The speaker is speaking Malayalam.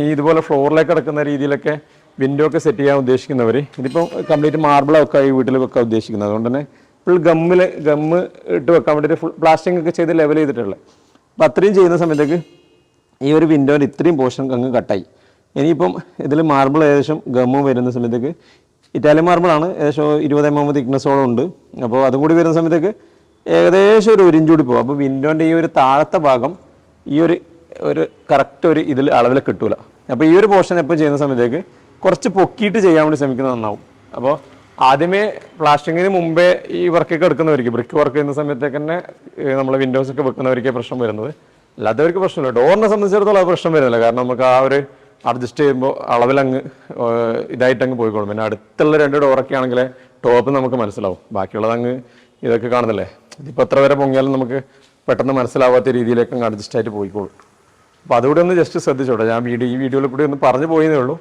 ഈ ഇതുപോലെ ഫ്ലോറിലേക്ക് കിടക്കുന്ന രീതിയിലൊക്കെ വിൻഡോ ഒക്കെ സെറ്റ് ചെയ്യാൻ ഉദ്ദേശിക്കുന്നവർ, ഇതിപ്പോൾ കംപ്ലീറ്റ് മാർബിളൊക്കെ ഈ വീട്ടിൽ വെക്കാൻ ഉദ്ദേശിക്കുന്നത്, അതുകൊണ്ട് തന്നെ ഫുൾ ഗമ്മ് ഇട്ട് വെക്കാൻ വേണ്ടിയിട്ട് ഫുൾ പ്ലാസ്റ്റിക് ഒക്കെ ചെയ്ത് ലെവൽ ചെയ്തിട്ടുള്ളത്. അപ്പോൾ അത്രയും ചെയ്യുന്ന സമയത്തേക്ക് ഈ ഒരു വിൻഡോൻ്റെ ഇത്രയും പോർഷൻ അങ്ങ് കട്ടായി. ഇനിയിപ്പം ഇതിൽ മാർബിൾ ഏകദേശം ഗമ്മും വരുന്ന സമയത്തേക്ക് ഇറ്റാലിയൻ മാർബിളാണ്, ഏകദേശം 20 mm തിക്നെസ്സോളം ഉണ്ട്. അപ്പോൾ അതും കൂടി വരുന്ന സമയത്തേക്ക് ഏകദേശം ഒരു ഇഞ്ച് കൂടി പോകും. അപ്പോൾ വിൻഡോൻ്റെ ഈ ഒരു താഴത്തെ ഭാഗം ഈ ഒരു കറക്റ്റ് ഒരു ഇതിൽ അളവിൽ കിട്ടൂല. അപ്പോൾ ഈ ഒരു പോർഷൻ എപ്പോൾ ചെയ്യുന്ന സമയത്തേക്ക് കുറച്ച് പൊക്കിയിട്ട് ചെയ്യാൻ വേണ്ടി ശ്രമിക്കുന്നത് നന്നാവും. അപ്പോൾ ആദ്യമേ പ്ലാസ്റ്ററിങ്ങിന് മുമ്പേ ഈ വർക്കൊക്കെ എടുക്കുന്നവർക്ക്, ബ്രിക്ക് വർക്ക് ചെയ്യുന്ന സമയത്തേക്ക് തന്നെ നമ്മൾ വിൻഡോസൊക്കെ വെക്കുന്നവർക്ക് പ്രശ്നം വരുന്നത്. അല്ലാത്തവർക്ക് പ്രശ്നമില്ല. ഡോറിനെ സംബന്ധിച്ചിടത്തോളം അത് പ്രശ്നം വരുന്നില്ല, കാരണം നമുക്ക് ആ ഒരു അഡ്ജസ്റ്റ് ചെയ്യുമ്പോൾ അളവിലങ്ങ് ഇതായിട്ടങ്ങ് പോയിക്കോളും. പിന്നെ അടുത്തുള്ള 2 ഡോറൊക്കെ ആണെങ്കിൽ ടോപ്പ് നമുക്ക് മനസ്സിലാവും, ബാക്കിയുള്ളത് അങ്ങ് ഇതൊക്കെ കാണുന്നില്ലേ, ഇതിപ്പോൾ എത്ര വരെ പൊങ്ങിയാലും നമുക്ക് പെട്ടെന്ന് മനസ്സിലാവാത്ത രീതിയിലേക്ക് അങ്ങ് അഡ്ജസ്റ്റ് ആയിട്ട് പോയിക്കോളും. അപ്പോൾ അതുകൂടെ ഒന്ന് ജസ്റ്റ് ശ്രദ്ധിച്ചോട്ടെ. ഞാൻ ഈ വീഡിയോയിൽ കൂടി ഒന്ന് പറഞ്ഞു പോയതേ ഉള്ളൂ.